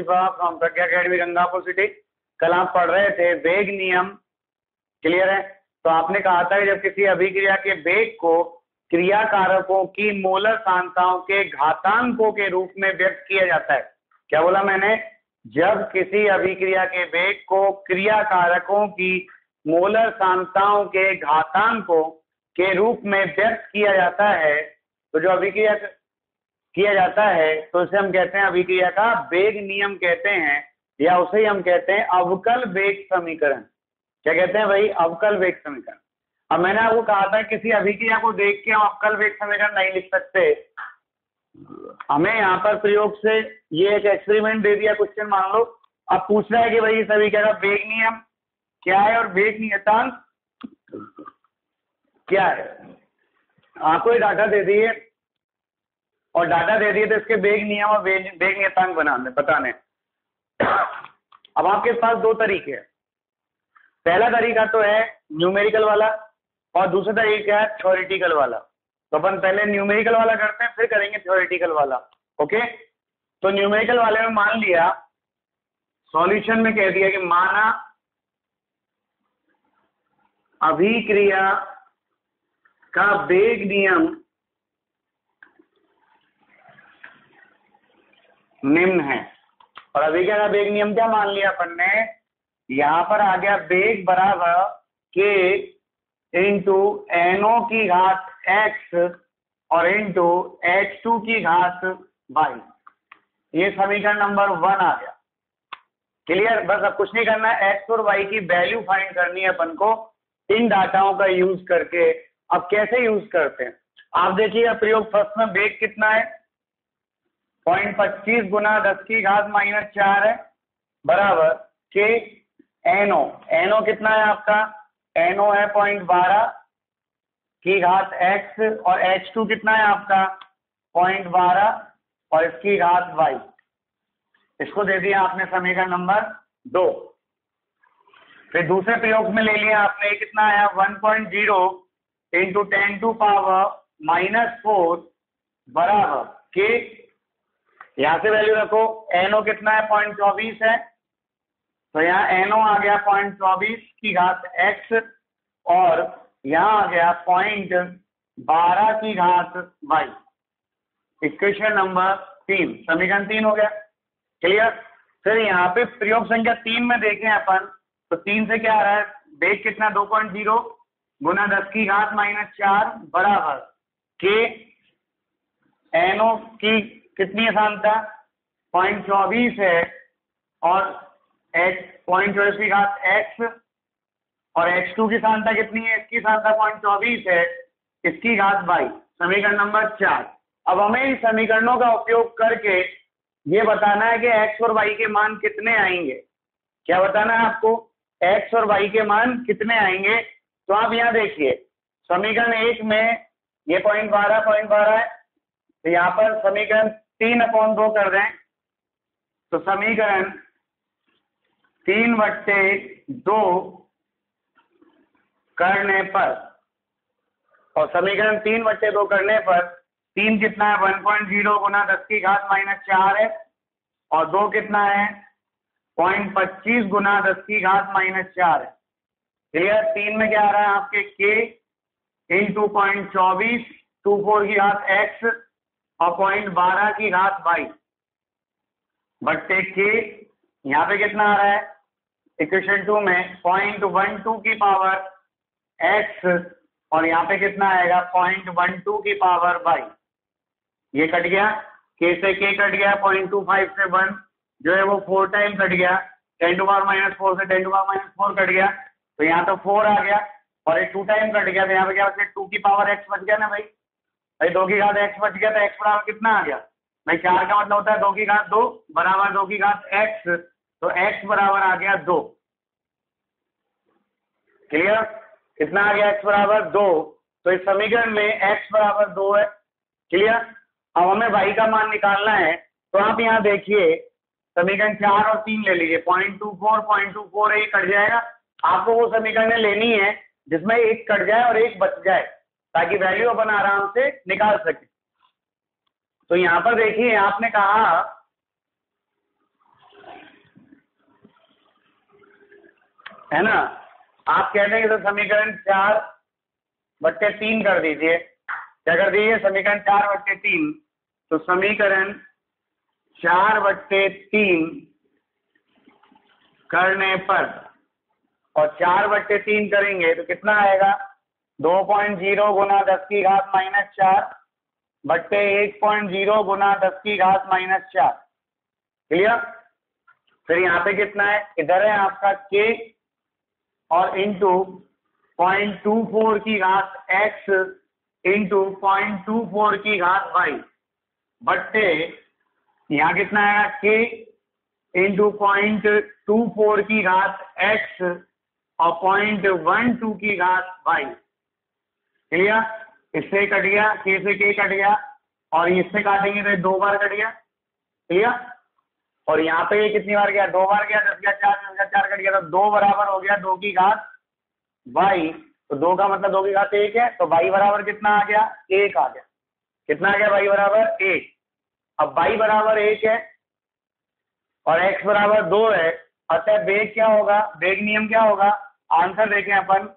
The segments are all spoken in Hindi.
Shifa from Pragya academy Gangapur city. कल आप पढ़ रहे थे वेग नियम, क्लियर है? तो आपने कहा था कि जब किसी अभिक्रिया के वेग को क्रिया कारकों की मोलर सांद्रताओं के घातांकों के रूप में व्यक्त किया जाता है। क्या बोला मैंने? जब किसी अभिक्रिया के वेग को क्रिया कारकों की मोलर सांद्रताओं के घातांकों के रूप में व्यक्त किया जाता है, तो जो अभिक्रिया किया जाता है तो उसे हम कहते हैं अभिक्रिया का वेग नियम कहते हैं, या उसे ही हम कहते हैं अवकल वेग समीकरण। क्या कहते हैं भाई? अवकल वेग समीकरण। अब मैंने आपको कहा था किसी अभिक्रिया को देख के हम अवकल वेग समीकरण नहीं लिख सकते। हमें यहाँ पर प्रयोग से ये एक एक्सपेरिमेंट दे दिया, क्वेश्चन मान लो। अब पूछ रहा है कि भाई इस अभिक्रिया का वेग नियम क्या है और वेग नियतांक क्या है। आपको ये डाटा दे दिए और डाटा दे दिए तो इसके वेग नियम और वेग नियतांक बताने। अब आपके पास दो तरीके हैं। पहला तरीका तो है न्यूमेरिकल वाला और दूसरा तरीका है थ्योरेटिकल वाला। तो अपन पहले न्यूमेरिकल वाला करते हैं, फिर करेंगे थ्योरेटिकल वाला। ओके, तो न्यूमेरिकल वाले में मान लिया, सॉल्यूशन में कह दिया कि माना अभिक्रिया का वेग नियम निम्न है। और अभिक्रिया का वेग नियम क्या मान लिया अपन ने? यहां पर आ गया वेग बराबर k इंटू NO की घात x और इंटू H2 की घात y। ये समीकरण नंबर 1 आ गया। क्लियर? बस अब कुछ नहीं करना है, x और y की वैल्यू फाइंड करनी है अपन को इन डाटाओं का यूज करके। अब कैसे यूज करते हैं आप देखिए। प्रयोग फर्स्ट में वेग कितना है? 0.25 गुना 10 की घात -4 है, बराबर k NO कितना है आपका? NO है 0.12 की घात x और H2 कितना है आपका? 0.12 और इसकी घात y। इसको दे दिया आपने समीकरण नंबर 2। फिर दूसरे प्रयोग में ले लिया आपने, कितना आया? 1.0 इंटू 10 टू पावर -4 बराबर k। यहां से वैल्यू रखो। NO कितना है? 0.24 है, तो यहाँ NO आ गया 0.24 की घात x और यहाँ आ गया 0.12 की घात y। इक्वेशन नंबर 3, समीकरण 3 हो गया। क्लियर? फिर यहाँ पे प्रयोग संख्या 3 में देखें अपन, तो 3 से क्या आ रहा है? वेग कितना? 2.0 गुना 10 की घात -4 बराबर k NO की कितनी सांद्रता? 0.24 है और 0.24 की घात x और H2 की सांद्रता कितनी है? इसकी सांद्रता 0.24 है, इसकी घात y। समीकरण नंबर 4। अब हमें इन समीकरणों का उपयोग करके ये बताना है कि x और y के मान कितने आएंगे। क्या बताना है आपको? x और y के मान कितने आएंगे। तो आप यहाँ देखिए, समीकरण 1 में ये 0.12 है, तो यहाँ पर समीकरण 3/2 कर दें, तो समीकरण 3/2 करने पर, और समीकरण 3/2 करने पर 3 कितना है? 1.0 गुना 10 की घात -4 है और 2 कितना है? 0.25 गुना 10 की घात -4 है। क्लियर? 3 में क्या आ रहा है आपके? k इंटू 0.24 24 की घात x और 0.12 की घात y बट्टे k। यहाँ पे कितना आ रहा है? इक्वेशन 2 में 0.12 की पावर x और यहाँ पे कितना आएगा? 0.12 की पावर y। ये कट गया, k से k कट गया, 0.25 से 1 जो है वो 4 टाइम कट गया, 10⁻⁴ से 10⁻⁴ कट गया, तो यहाँ तो 4 आ गया और ये 2 टाइम कट गया, तो यहाँ पे क्या बचा? 2 की पावर x बच गया ना भाई। 2 की घात x बच गया, तो x बराबर कितना आ गया भाई? 4 का मतलब होता है 2 की घात 2 बराबर 2 की घात x, तो x बराबर आ गया 2। क्लियर? कितना आ गया? x बराबर 2। तो इस समीकरण में x बराबर 2 है। क्लियर? अब हमें y का मान निकालना है, तो आप यहाँ देखिए समीकरण 4 और 3 ले लीजिए। 0.24 एक कट जाएगा। आपको वो समीकरण लेनी है जिसमें एक कट जाए और एक बच जाए, ताकि वैल्यू अपन आराम से निकाल सके। तो यहाँ पर देखिए, आपने कहा है ना। आप कह देंगे तो समीकरण 4/3 कर दीजिए। क्या कर दीजिए? समीकरण 4/3। तो समीकरण 4/3 करने पर, और 4/3 करेंगे तो कितना आएगा? 2.0 गुना 10⁻⁻4 बट्टे 1.0 गुना 10⁻⁻4। क्लियर? फिर यहाँ पे कितना है? इधर है आपका k और इंटू 0.24 की घात x इंटू 0.24 की घात y बट्टे यहाँ कितना आएगा? k इंटू 0.24 की घात x और 0.12 की घात y। क्लियर? इससे कट गया, k से k कट गया, और इससे काटेंगे तो 2 बार कट गया। क्लियर? और यहाँ पे ये कितनी बार गया? 2 बार गया। 10 का 4, 10 का 4 कट गया, तो 2 बराबर हो गया 2 की घात y। तो 2 का मतलब 2 की घात 1 है, तो y बराबर कितना आ गया? 1 आ गया। कितना आ गया? y बराबर 1। अब y बराबर 1 है और x बराबर 2 है, अतः वेग क्या होगा? वेग नियम क्या होगा? आंसर देखें अपन।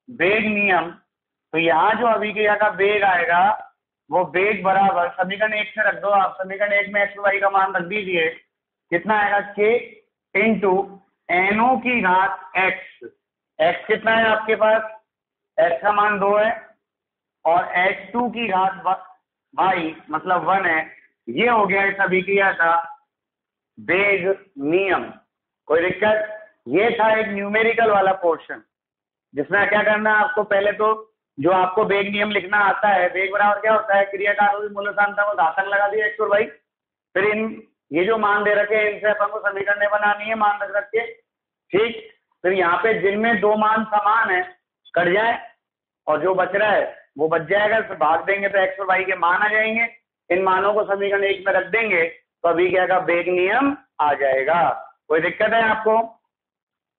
वेग नियम, तो यहाँ जो अभिक्रिया का वेग आएगा वो वेग बराबर समीकरण 1 से रख दो आप। समीकरण 1 में x और y का मान रख दीजिए। कितना आएगा? k इंटू NO की घात x। x कितना है आपके पास? x का मान 2 है, और h2 की घात y मतलब 1 है। ये हो गया इस अभिक्रिया का वेग नियम। कोई दिक्कत? ये था एक न्यूमेरिकल वाला पोर्शन, जिसमें क्या करना है आपको? पहले तो जो आपको वेग नियम लिखना आता है, वेग बराबर क्या होता है? क्रियाकारों की मूल सांद्रता को घातक लगा दिया x और y। फिर ये जो मान दे रखे हैं इनसे अपन को समीकरण बनानी है, मान रख के। ठीक। फिर यहाँ पे जिनमें 2 मान समान है कट जाए, और जो बच रहा है वो बच जाएगा। तो भाग देंगे तो x और y के मान आ जाएंगे। इन मानों को समीकरण 1 में रख देंगे तो अभी क्या का वेग नियम आ जाएगा। कोई दिक्कत है आपको?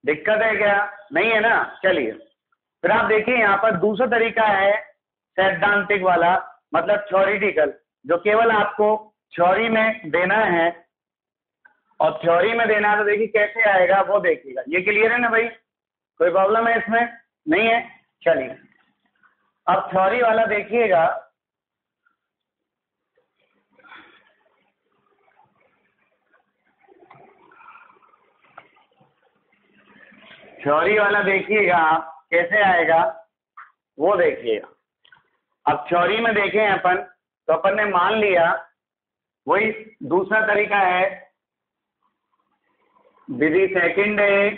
दिक्कत है क्या? नहीं है ना? चलिए फिर आप देखिए, यहाँ पर दूसरा तरीका है सैद्धांतिक वाला, मतलब थ्योरेटिकल, जो केवल आपको थ्योरी में देना है। और थ्योरी में देना है तो देखिए कैसे आएगा वो देखिएगा। ये क्लियर है ना भाई? कोई प्रॉब्लम है इसमें? नहीं है? चलिए अब थ्योरी वाला देखिएगा। थ्योरी वाला देखिएगा आप कैसे आएगा वो देखिएगा। अब थ्योरी में देखें अपन, तो अपन ने मान लिया, वही दूसरा तरीका है, विधि सेकंड है।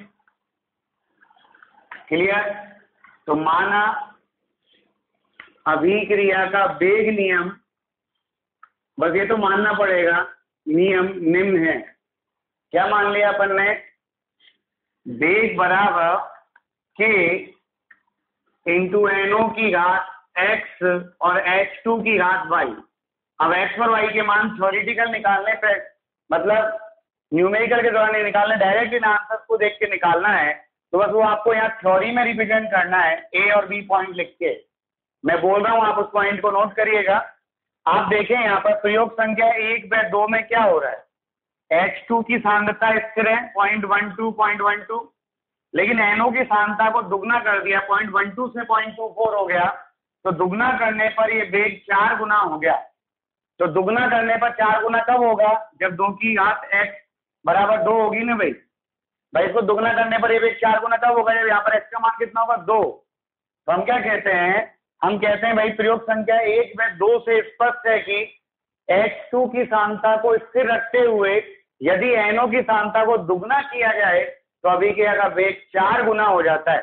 क्लियर? तो माना अभिक्रिया का वेग नियम, बस ये तो मानना पड़ेगा, नियम निम्न है। क्या मान लिया अपन ने? वेग बराबर k इंटू NO की घात x और h2 की घात y। अब x और y के मान थ्योरेटिकल निकालने पे, मतलब न्यूमेरिकल के द्वारा नहीं निकालना, डायरेक्ट इन आंसर को देख के निकालना है। तो बस वो आपको यहाँ थ्योरी में रिप्रेजेंट करना है, a और b पॉइंट लिख के। मैं बोल रहा हूँ, आप उस पॉइंट को नोट करिएगा। आप देखें यहाँ पर प्रयोग संख्या 1/2 में क्या हो रहा है? H2 की सांद्रता स्थिर है 0.12, लेकिन NO की सांद्रता को दुगना कर दिया, 0.12 से 0.24 हो गया। तो दुगना करने पर ये वेग 4 गुना हो गया। तो दुगना करने पर 4 गुना कब होगा? जब 2 की घात x बराबर 2 होगी ना भाई। भाई इसको दुगना करने पर ये वेग 4 गुना कब होगा? जब यहाँ पर x का मान कितना होगा? 2। तो हम क्या कहते हैं? हम कहते हैं भाई प्रयोग संख्या 1/2 से स्पष्ट है कि H2 की सांद्रता को स्थिर रखते हुए यदि NO की सांद्रता को दुगना किया जाए तो अभिक्रिया का वेग 4 गुना हो जाता है।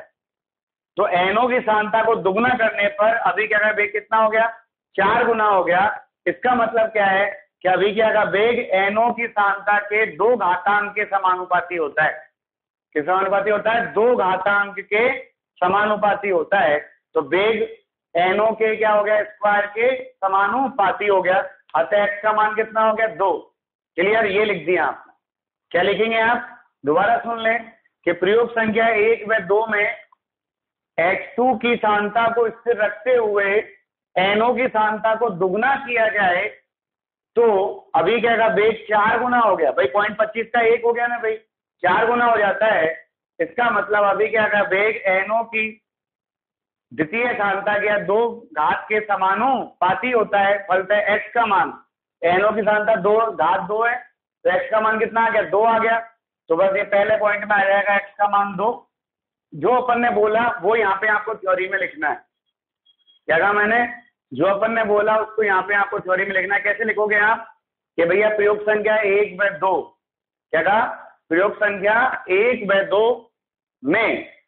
तो NO की सांद्रता को दुगना करने पर अभिक्रिया का वेग कितना हो गया? 4 गुना हो गया। इसका मतलब क्या है कि अभिक्रिया का वेग NO की सांद्रता के 2 घातांक के समानुपाती होता है। किस समानुपाती होता है? 2 घातांक के समानुपाती होता है। तो वेग NO के क्या हो गया? स्क्वायर के समानुपाती हो गया। अतः x का मान कितना हो गया? 2। क्लियर? ये लिख दिया आप। क्या लिखेंगे आप? दोबारा सुन लें कि प्रयोग संख्या 1/2 में H2 की सांद्रता को स्थिर रखते हुए NO की सांद्रता को दुगना किया जाए तो अभिक्रिया का वेग 4 गुना हो गया। भाई 0.25 का 1 हो गया ना भाई, 4 गुना हो जाता है। इसका मतलब अभी क्या का वेग एनो की द्वितीय सांता या दो घात के समानुपाती होता है, फलतः एक्स का मान, एनो की सांता दो घात दो है तो एक्स का मान कितना आ गया, 2 आ गया। तो बस ये पहले पॉइंट में आ जाएगा एक्स का मान 2। जो अपन ने बोला वो यहाँ पे आपको थ्योरी में लिखना है। क्या कहा मैंने, जो अपन ने बोला उसको यहाँ पे आपको थ्योरी में लिखना है। कैसे लिखोगे आप कि भैया प्रयोग संख्या 1/2, क्या कहा, प्रयोग संख्या 1/2 में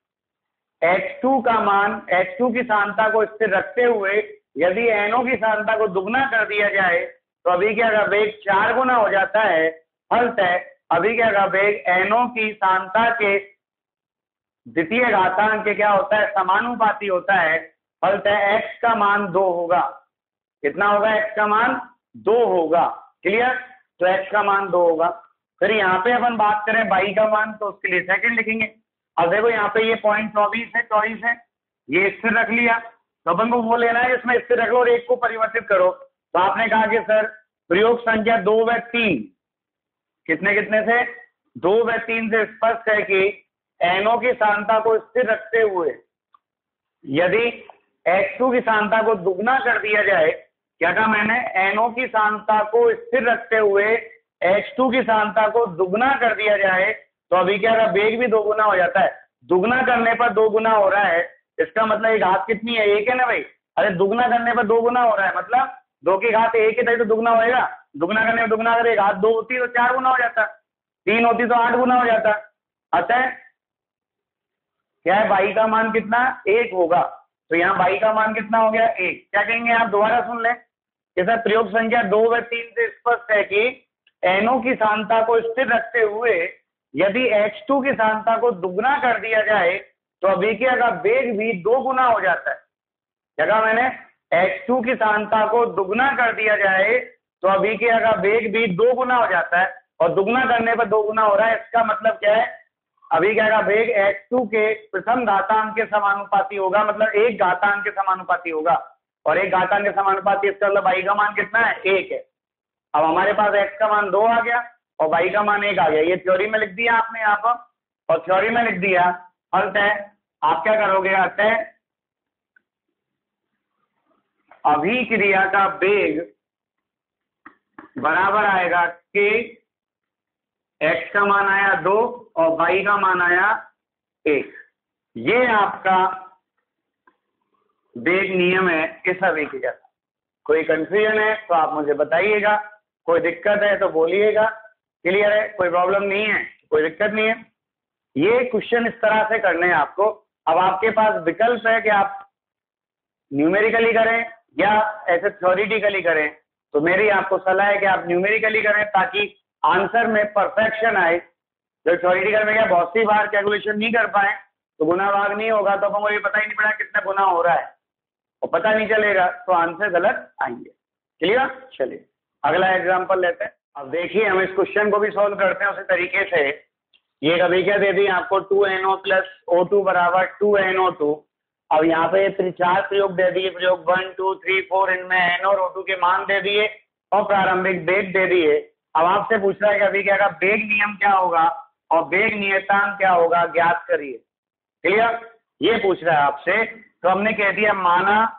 x2 का मान, x2 की सांता को स्थिर रखते हुए यदि NO की सांता को दुगना कर दिया जाए तो अभी क्या का वेग 4 गुना हो जाता है। फलतः अभी क्या का वेग NO की सांता के द्वितीय घातांक के क्या होता है, समानुपाती होता है। फलतः x का मान 2 होगा। कितना होगा, x का मान 2 होगा। क्लियर, तो x का मान 2 होगा। फिर यहाँ पे अपन बात करें y का मान, तो उसके लिए सेकंड लिखेंगे। अब देखो यहाँ पे ये पॉइंट 24 है, ये स्थिर रख लिया, तो अपन को वो लेना है इसमें स्थिर रख लो और एक को परिवर्तित करो। तो आपने कहा कि सर प्रयोग संख्या 2 व 3 कितने कितने से, 2 व 3 से स्पष्ट है कि NO की सांता को स्थिर रखते हुए यदि x2 की सांता को दुगना कर दिया जाए, क्या कहा मैंने, NO की सांता को स्थिर रखते हुए x2 की सांता को दुगना कर दिया जाए तो अभी क्या का वेग भी 2 गुना हो जाता है। दुगना करने पर 2 गुना हो रहा है, इसका मतलब ये घात कितनी है, 1 है ना भाई। अरे दुगना करने पर 2 गुना हो रहा है, मतलब 2 की घात 1 है तो दुगना होएगा। दुगना करने पर दुगना, अगर घात 2 होती तो 4 गुना हो जाता, 3 होती तो 8 गुना हो जाता। अतः क्या है, y का मान कितना, 1 होगा। तो यहाँ y का मान कितना हो गया, 1। क्या कहेंगे आप, दोबारा सुन लें कि सर प्रयोग संख्या 2 व 3 से स्पष्ट है कि NO की सांता को स्थिर रखते हुए यदि x2 की सांता को दुगना कर दिया जाए तो अभिक्रिया का वेग भी 2 गुना हो जाता है। क्या कहा मैंने, x2 की सांता को दुगना कर दिया जाए तो अभिक्रिया का वेग भी 2 गुना हो जाता है, और दुगना करने पर 2 गुना हो रहा है। इसका मतलब क्या है, अभिक्रिया का वेग x2 के प्रथम घातांक के समानुपाती होगा, मतलब एक घातांक के समानुपाती होगा, और एक घातांक के समानुपाती, इसका मतलब y का मान कितना है, 1 है। अब हमारे पास x का मान 2 आ गया और y का मान 1 आ गया। ये थ्योरी में लिख दिया आपने यहाँ पर, और थ्योरी में लिख दिया। अतः आप क्या करोगे, अतः अभिक्रिया का वेग बराबर आएगा कि x का मान आया 2 और y का मान आया 1। ये आपका वेग नियम है इस अभिक्रिया का। कोई कंफ्यूजन है तो आप मुझे बताइएगा, कोई दिक्कत है तो बोलिएगा। क्लियर है, कोई प्रॉब्लम नहीं है, कोई दिक्कत नहीं है। ये क्वेश्चन इस तरह से करने हैं आपको। अब आपके पास विकल्प है कि आप न्यूमेरिकली करें या ऐसे थ्योरेटिकली करें। तो मेरी आपको सलाह है कि आप न्यूमेरिकली करें ताकि आंसर में परफेक्शन आए। जब थ्योरेटिकल में क्या बहुत सी बार कैलकुलेशन नहीं कर पाए तो गुना भाग नहीं होगा, तो हमको ये पता ही नहीं पड़ा कितना गुना हो रहा है, और पता नहीं चलेगा तो आंसर गलत आएंगे। क्लियर, चलिए अगला एग्जांपल लेते हैं। अब देखिए हम इस क्वेश्चन को भी सॉल्व करते हैं उसी तरीके से। ये कभी क्या दे दी आपको 2NO + O2 बराबर 2NO2। अब यहाँ पे 4 प्रयोग दे दिए, प्रयोग 1 2 3 4, इनमें NO और O2 के मान दे दिए और प्रारंभिक वेग दे दिए। अब आपसे पूछ रहा है कि अभी क्या वेग नियम क्या होगा और वेग नियतांक क्या होगा, ज्ञात करिए। क्लियर, ये पूछ रहा है आपसे। तो हमने कह दिया माना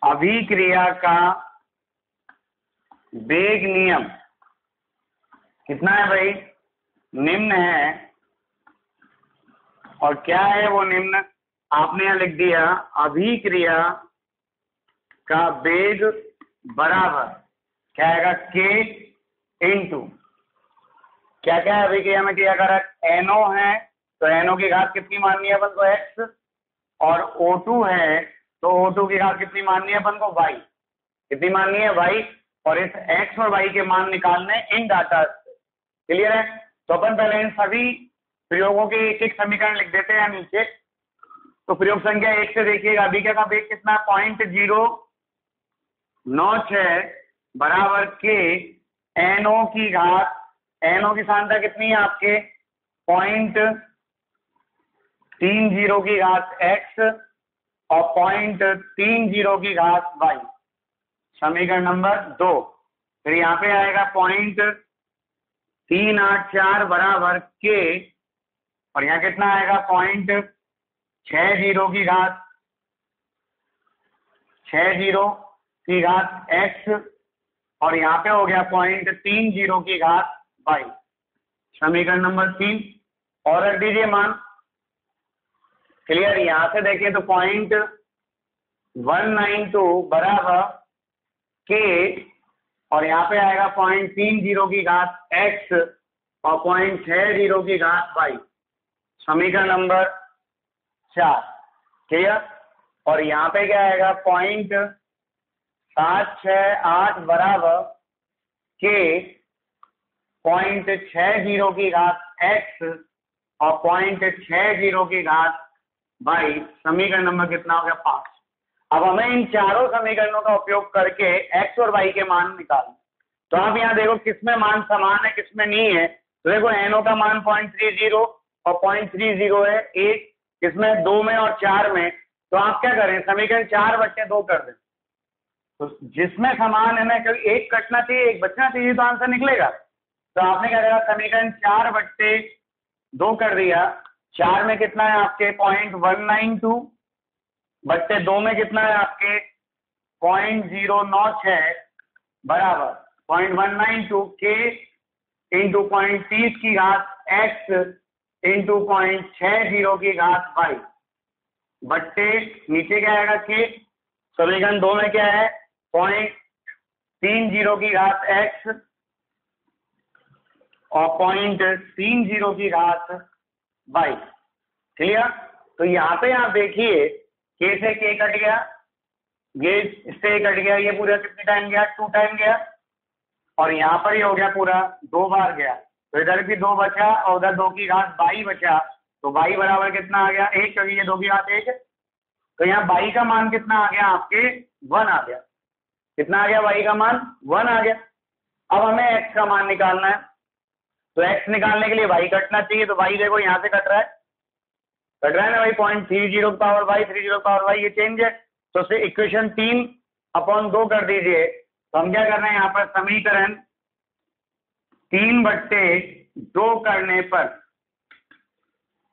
अभिक्रिया का वेग नियम कितना है भाई, निम्न है। और क्या है वो निम्न, आपने यहां लिख दिया अभिक्रिया का वेग बराबर क्या आएगा, k इंटू क्या क्या है अभिक्रिया में किया कर, NO है तो NO की घात कितनी माननी है अपन को, x, और O2 है तो O2 की घात कितनी माननी है अपन को, y। कितनी माननी है, y। और इस x और y के मान निकालने इन डाटा से। क्लियर है, तो अपन पहले इन सभी प्रयोगों के एक एक समीकरण लिख देते हैं नीचे। तो प्रयोग संख्या 1 से देखिएगा, अभिक्रिया का वेग कितना, 0.096 बराबर k NO की घात, NO की सांद्रता कितनी है आपके, 0.30 की घात x और 0.30 की घात y। समीकरण नंबर 2। फिर यहाँ पे आएगा 0.30 384 बराबर के, और यहाँ कितना आएगा 0.60 की घात 60 की घात x, और यहाँ पे हो गया 0.30 की घात y। समीकरण नंबर 3 और रख दीजिए मान। क्लियर? यहां से देखिए तो 0.192 बराबर के, और यहाँ पे आएगा 0.30 की घात x और 0.60 की घात y। समीकरण नंबर 4। क्लियर? और यहाँ पे क्या आएगा 0.768 बराबर के 0.60 की घात x और 0.60 की घात y। समीकरण नंबर कितना हो गया 5। अब हमें इन चारों समीकरणों का उपयोग करके x और y के मान निकालना। तो आप यहाँ देखो किसमें मान समान है किसमें नहीं है। तो देखो NO का मान 0.30 और 0.30 है एक, किसमें 2 में और 4 में। तो आप क्या करें, समीकरण 4/2 कर दें। तो जिसमें समान है ना, क्योंकि एक कटना चाहिए एक बचना चाहिए तो आंसर निकलेगा। तो आपने क्या करा, समीकरण 4/2 कर दिया। 4 में कितना है आपके 0.192 बट्टे 2 में कितना है आपके 0.096 बराबर 0.192 के इंटू 0.30 की घात x इंटू 0.60 की घात y बट्टे नीचे क्या आएगा के। समीकरण 2 में क्या है 0.30 की घात x और 0.30 की घात y। क्लियर? तो यहाँ पे आप देखिए के से के कट गया, ये इससे कट गया, ये पूरा कितने टाइम गया 2 टाइम गया, और यहाँ पर ही हो गया पूरा 2 बार गया। तो इधर भी 2 बचा और उधर 2 की घात y बचा। तो y बराबर कितना आ गया 1, क्योंकि ये 2 की घात 1 है। तो यहाँ y का मान कितना आ गया आपके 1 आ गया। कितना आ गया y का मान 1 आ गया। अब हमें x का मान निकालना है। तो x निकालने के लिए y कटना चाहिए। तो y देखो यहाँ से कट रहा है ना भाई 0.30 पावर y 30 पावर y, ये चेंज है। तो से इक्वेशन 3/2 कर दीजिए। तो हम क्या कर रहे हैं यहाँ पर समीकरण 3/2 करने पर,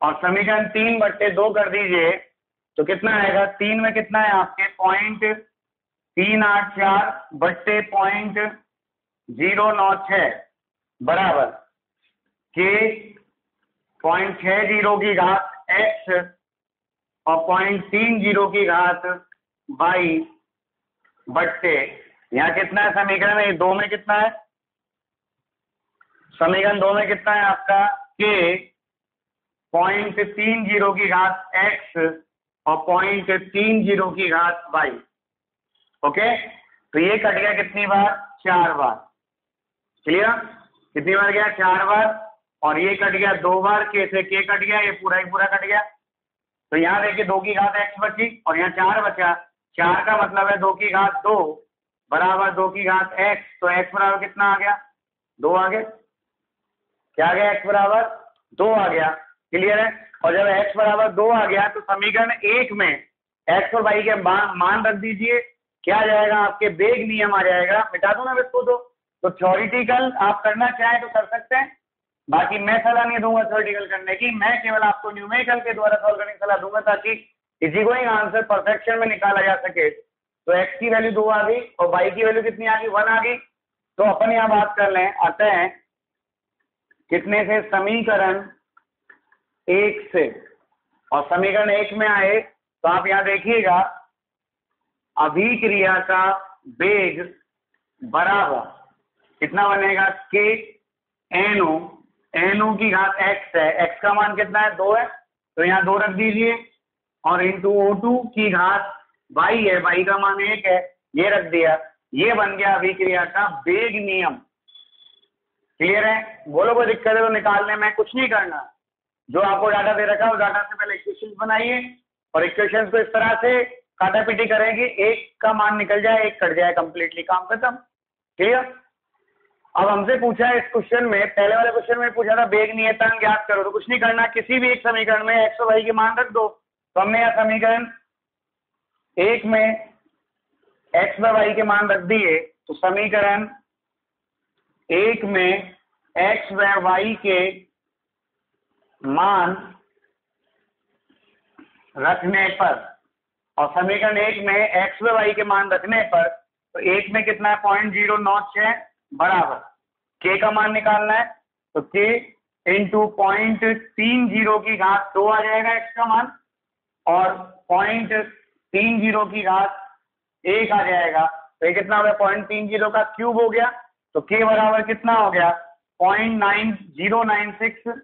और समीकरण 3/2 कर दीजिए तो कितना आएगा 3 में कितना है आपके 0.384 बट्टे 0.096 बराबर के 0.60 की घात x और 0.30 की घात y बट्टे यहाँ कितना है समीकरण में 2 में कितना है, समीकरण 2 में कितना है आपका के 0.30 की घात x और 0.30 की घात y। ओके, तो ये कट गया कितनी बार 4 बार। क्लियर? कितनी बार गया 4 बार, और ये कट गया 2 बार, के से के कट गया, ये पूरा ही पूरा कट गया। तो यहाँ देखिए 2 की घात x बची और यहाँ 4 बचा। 4 का मतलब है 2 की घात 2 बराबर 2 की घात x। तो x बराबर कितना आ गया 2 आ गया। क्या आ गया x बराबर 2 आ गया। क्लियर है? और जब x बराबर 2 आ गया तो समीकरण 1 में x और y के मान रख दीजिए। क्या आ जाएगा आपके वेग नियम आ जाएगा। मिटा दो ना इसको। तो थ्योरेटिकल आप करना चाहें तो कर सकते हैं, बाकी मैं सलाह नहीं दूंगा थ्योरेटिकल करने की। मैं केवल आपको न्यूमेरिकल के द्वारा सॉल्व करने की सलाह दूंगा ताकि इसी को ही आंसर परफेक्शन में निकाला जा सके। तो x की वैल्यू 2 आ गई और y की वैल्यू कितनी आ गई 1 आ गई। तो अपन यहाँ बात कर लें आते हैं कितने से, समीकरण 1 से। और समीकरण 1 में आए तो आप यहाँ देखिएगा अभिक्रिया का वेग बराबर कितना बनेगा के NO की घात x है। x का मान कितना है 2 है, तो यहाँ 2 रख दीजिए, और इंटू O2 की घात y है, y का मान 1 है, ये रख दिया। ये बन गया अभिक्रिया का वेग नियम। क्लियर है? बोलो कोई दिक्कत है तो निकालने में कुछ नहीं करना। जो आपको डाटा दे रखा है उस डाटा से पहले इक्वेशन बनाइए, और इक्वेशन को इस तरह से काटा पीटी करेंगे एक का मान निकल जाए एक कट जाए, कंप्लीटली काम खत्म। क्लियर? अब हमसे पूछा है इस क्वेश्चन में, पहले वाले क्वेश्चन में पूछा था वेग नियतांक ज्ञात करो। तो कुछ नहीं करना, किसी भी एक समीकरण में x और y के मान रख दो। तो हमने यहाँ समीकरण 1 में x व y के मान रख दिए। तो समीकरण 1 में x व y के मान रखने पर, और समीकरण 1 में x व y के मान रखने पर, तो 1 में कितना है 0.096 बराबर k का मान निकालना है, तो k इंटू 0.30 की घात 2 आ जाएगा x का मान, और 0.30 की घात 1 आ जाएगा, तो ये कितना हो गया 0.30 का क्यूब हो गया, तो k बराबर कितना हो गया 0.9096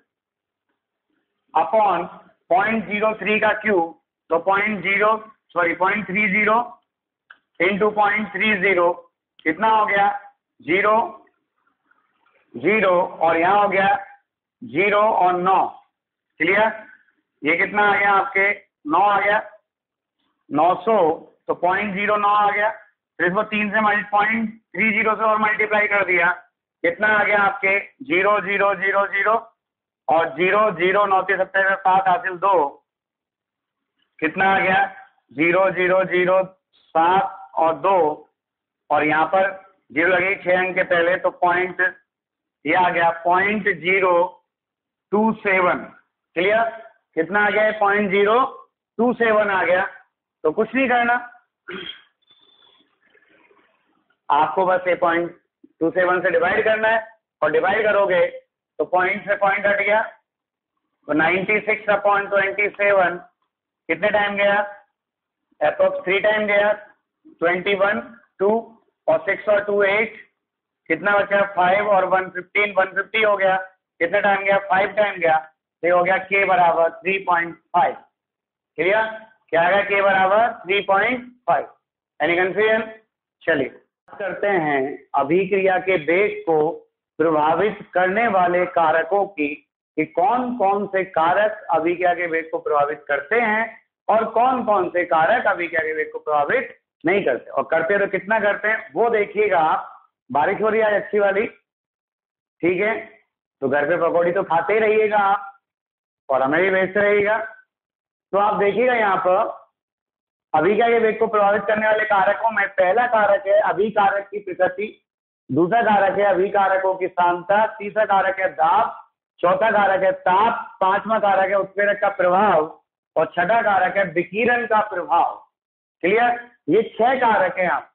अपॉन 0.03 का क्यूब, तो 0.30 इंटू 0.30 कितना हो गया 0 0, और यहाँ हो गया 0 और 9, क्लियर। ये कितना आ गया आपके 9 आ गया 900, तो 0.09 आ गया, फिर इसको 3 से 0.30 से और मल्टीप्लाई कर दिया, कितना आ गया आपके 0 0 0 0 और 0 0 9 7 7 हासिल 2, कितना आ गया 0 0 0 7 और 2, और यहाँ पर 0 लगे 6 अंक के पहले, तो पॉइंट ये आ गया 0.027, क्लियर। कितना आ गया 0.027 आ गया, तो कुछ नहीं करना, आपको बस ये 0.27 से डिवाइड करना है, और डिवाइड करोगे तो पॉइंट से पॉइंट हट गया, तो 96/27 कितने टाइम गया, अप्रोक्स 3 टाइम गया, 21 2 और 6 और 2 8, कितना बचा 5 और 1 15, 150 हो गया, कितने टाइम गया 5 टाइम गया, तो हो गया k बराबर 3.5, क्लियर। क्या आ गया k बराबर 3.5, एनी कंफ्यूजन। चलिए करते हैं अभिक्रिया के वेग को प्रभावित करने वाले कारकों की, कि कौन कौन से कारक अभिक्रिया के वेग को प्रभावित करते हैं और कौन कौन से कारक अभिक्रिया के वेग को प्रभावित नहीं करते, और करते तो कितना करते हैं वो देखिएगा आप। बारिश हो रही है आज अच्छी वाली, ठीक है, तो घर पे पकौड़ी तो खाते ही रहिएगा आप, और हमें भी भेजते रहिएगा। तो आप देखिएगा यहाँ पर अभिक्रिया के वेग को प्रभावित करने वाले कारकों में पहला कारक है अभिकारक की प्रकृति, दूसरा कारक है अभिकारकों की सांद्रता, तीसरा कारक है दाब, चौथा कारक है ताप, पांचवा कारक है उत्प्रेरक का प्रभाव, और छठा कारक है विकिरण का प्रभाव, क्लियर। ये 6 कारक है आप,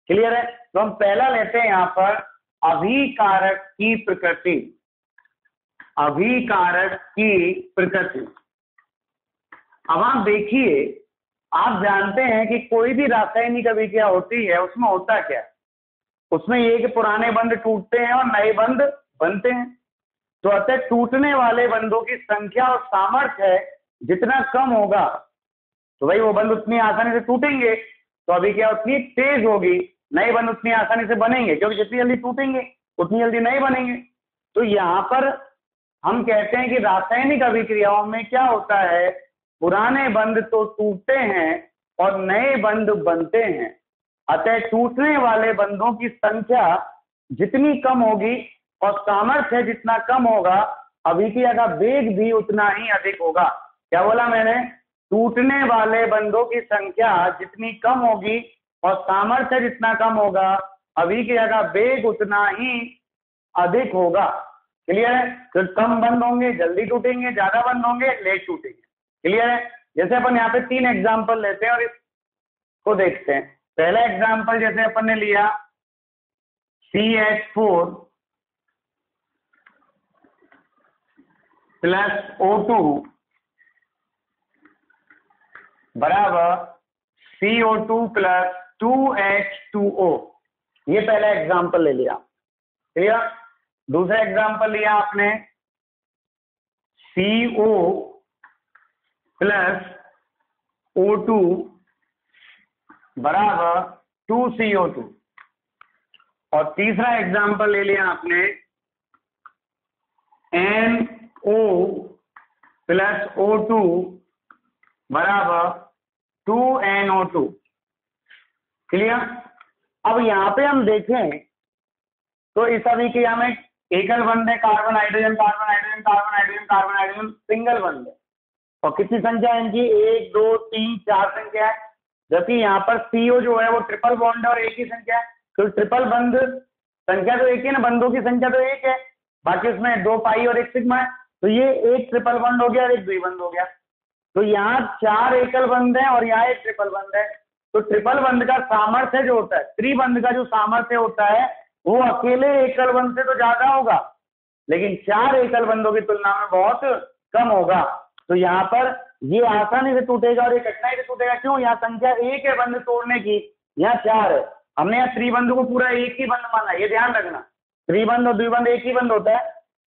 क्लियर है। तो हम पहला लेते हैं यहाँ पर अभिकारक की प्रकृति, अभिकारक की प्रकृति। अब आप देखिए, आप जानते हैं कि कोई भी रासायनिक अभिक्रिया होती है उसमें होता क्या है, उसमें ये कि पुराने बंध टूटते हैं और नए बंध बनते हैं, तो अतः टूटने वाले बंधों की संख्या और सामर्थ्य जितना कम होगा तो भाई वो बंध उतनी आसानी से टूटेंगे, तो अभिक्रिया उतनी तेज होगी, नए बंध उतनी आसानी से बनेंगे, क्योंकि जितनी जल्दी टूटेंगे उतनी जल्दी नए बनेंगे। तो यहाँ पर हम कहते हैं कि रासायनिक अभिक्रियाओं में क्या होता है, पुराने बंध तो टूटते हैं और नए बंध बनते हैं, अतः टूटने वाले बंधों की संख्या जितनी कम होगी और सामर्थ्य जितना कम होगा, अभिक्रिया का वेग भी उतना ही अधिक होगा। क्या बोला मैंने, टूटने वाले बंधों की संख्या जितनी कम होगी और सामर्थ्य जितना कम होगा, अभिक्रिया का वेग उतना ही अधिक होगा, क्लियर है। तो कम बंद होंगे जल्दी टूटेंगे, ज्यादा बंद होंगे लेट टूटेंगे, क्लियर है। जैसे अपन यहाँ पे 3 एग्जाम्पल लेते हैं और इसको देखते हैं। पहला एग्जाम्पल जैसे अपन ने लिया CH4 प्लस O2 बराबर CO2 प्लस 2H2O, ये पहला एग्जाम्पल ले लिया, क्लियर। दूसरा एग्जाम्पल लिया आपने CO प्लस O2 बराबर 2CO2, और तीसरा एग्जाम्पल ले लिया आपने NO प्लस O2 बराबर 2NO2, क्लियर। अब यहाँ पे हम देखें तो इस अभिक्रिया में एकल बंध है, carbon hydrogen carbon hydrogen carbon hydrogen carbon hydrogen single बंध है, और कितनी संख्या है इनकी 1 2 3 4 संख्या है, जबकि यहाँ पर CO जो है वो ट्रिपल बॉन्ड है और एक ही संख्या है, तो ट्रिपल बंध संख्या तो एक ही है ना, बंधों की संख्या तो एक है, बाकी उसमें 2 पाई और 1 सिग्मा है, तो ये एक ट्रिपल बॉन्ड हो गया और एक द्विबंध हो गया। तो यहाँ 4 एकल बंध है और यहाँ एक ट्रिपल बंध है। तो ट्रिपल बंध का सामर्थ्य जो होता है, त्रिबंध का जो सामर्थ्य होता है वो अकेले एकल बंध से तो ज्यादा होगा, लेकिन 4 एकल बंधों की तुलना में बहुत कम होगा। तो यहाँ पर ये आसानी से टूटेगा और ये कठिनाई से टूटेगा। क्यों? यहाँ संख्या 1 है बंध तोड़ने की, यहाँ 4 है। हमने यहाँ त्रिबंध को पूरा एक ही बंध माना, ये ध्यान रखना, त्रिबंध और द्विबंध एक ही बंध होता है।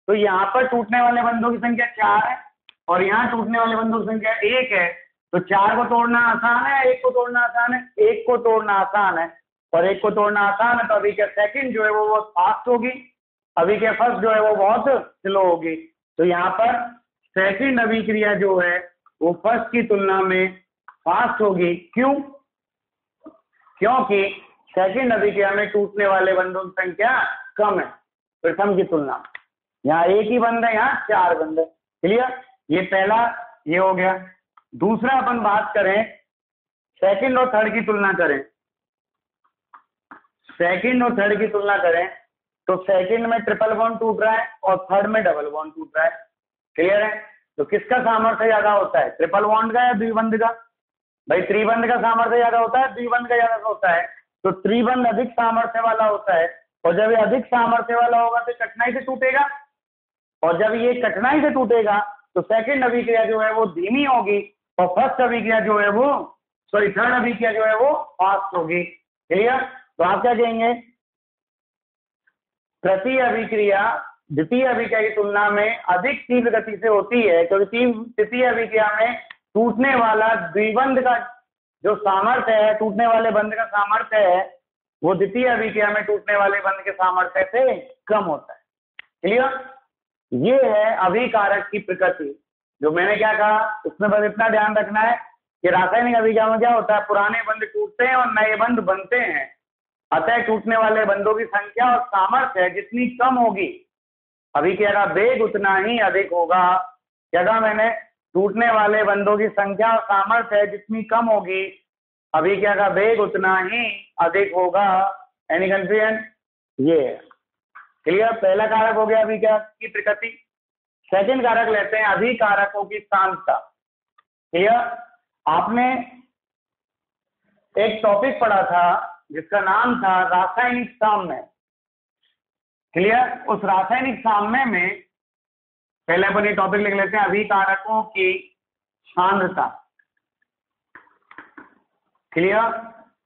तो यहाँ पर टूटने वाले बंधों की संख्या 4 है और यहाँ टूटने वाले बंधों की संख्या 1 है। तो 4 को तोड़ना आसान है, 1 को तोड़ना आसान है, 1 को तोड़ना आसान है और 1 को तोड़ना आसान है। तो अभी क्या सेकंड जो है वो बहुत फास्ट होगी, अभी क्या फर्स्ट जो है वो बहुत स्लो होगी। तो यहाँ पर सेकंड अभिक्रिया जो है वो फर्स्ट की तुलना में फास्ट होगी। क्यों? क्योंकि सेकंड अभिक्रिया में टूटने वाले बंधों की संख्या कम है प्रथम की तुलना में। यहाँ एक ही बंध है, यहाँ 4 बंध है। क्लियर? ये पहला ये हो गया। दूसरा अपन बात करें, सेकंड और थर्ड की तुलना करें, सेकंड और थर्ड की तुलना करें तो सेकंड में ट्रिपल बॉन्ड टूट रहा है और थर्ड में डबल बॉन्ड टूट रहा है। क्लियर है? तो किसका सामर्थ्य ज्यादा होता है, ट्रिपल बॉन्ड का या द्विबंध का? भाई त्रिबंध का सामर्थ्य ज्यादा होता है, द्विबंध का ज्यादा होता है। तो त्रिबंध अधिक सामर्थ्य वाला होता है और जब ये अधिक सामर्थ्य वाला होगा तो कठिनाई से टूटेगा और जब ये कठिनाई से टूटेगा तो सेकंड अभिक्रिया जो है वो धीमी होगी और फर्स्ट अभिक्रिया जो है वो थर्ड अभिक्रिया जो है वो फास्ट होगी। क्लियर? तो आप क्या कहेंगे, तृतीय अभिक्रिया द्वितीय अभिक्रिया की तुलना में अधिक तीव्र गति से होती है, क्योंकि तृतीय अभिक्रिया में टूटने वाला द्विबंध का जो सामर्थ्य है, टूटने वाले बंध का सामर्थ्य है, वो द्वितीय अभिक्रिया में टूटने वाले बंध के सामर्थ्य से कम होता है। क्लियर? ये है अभिकारक की प्रकृति। जो मैंने क्या कहा उसमें बस इतना ध्यान रखना है कि रासायनिक अभिक्रिया में क्या होता है, पुराने बंध टूटते हैं और नए बंध बनते हैं। अतः टूटने वाले बंधों की संख्या और सामर्थ्य जितनी कम होगी, अभिक्रिया का वेग उतना ही अधिक होगा। क्या कहा मैंने? टूटने वाले बंधों की संख्या और सामर्थ्य जितनी कम होगी, अभिक्रिया का वेग उतना ही अधिक होगा। Any confusion? ये है। क्लियर? पहला कारक हो गया अभिक्रिया की प्रकृति। सेकंड कारक लेते हैं अभिकारकों की सांद्रता। क्लियर? आपने एक टॉपिक पढ़ा था जिसका नाम था रासायनिक साम्य। क्लियर? उस रासायनिक साम्य में पहले अपन ये टॉपिक लिख लेते हैं, अभिकारकों की सांद्रता। क्लियर?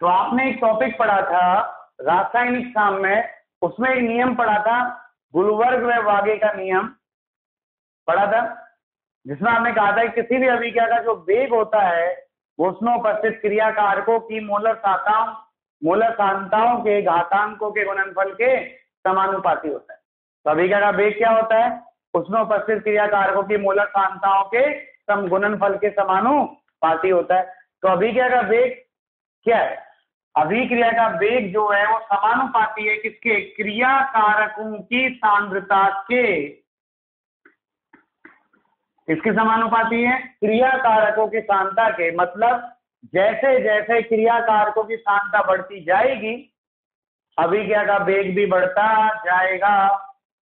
तो आपने एक टॉपिक पढ़ा था रासायनिक साम्य, उसमें एक नियम पढ़ा था, गुलवर्ग व वागे का नियम पढ़ा था, जिसमें आपने कहा था कि किसी भी अभिक्रिया का जो वेग होता है वो उसमें उपस्थित क्रिया कारकों की मोलर सांद्रताओं के घातांकों के गुणनफल के समानुपाती होता है। तो अभिक्रिया का वेग क्या होता है? उसमें उपस्थित क्रिया कारकों की मोलर सांद्रताओं के गुणनफल के समानुपाती होता है। तो अभिक्रिया का वेग क्या है? अभिक्रिया का वेग जो है वो समानुपाती है किसके? क्रिया कारकों की सांद्रता के। इसके समानुपाती है क्रिया कारकों की सांद्रता के। मतलब जैसे जैसे क्रिया कारकों की सांद्रता बढ़ती जाएगी, अभिक्रिया का वेग भी बढ़ता जाएगा।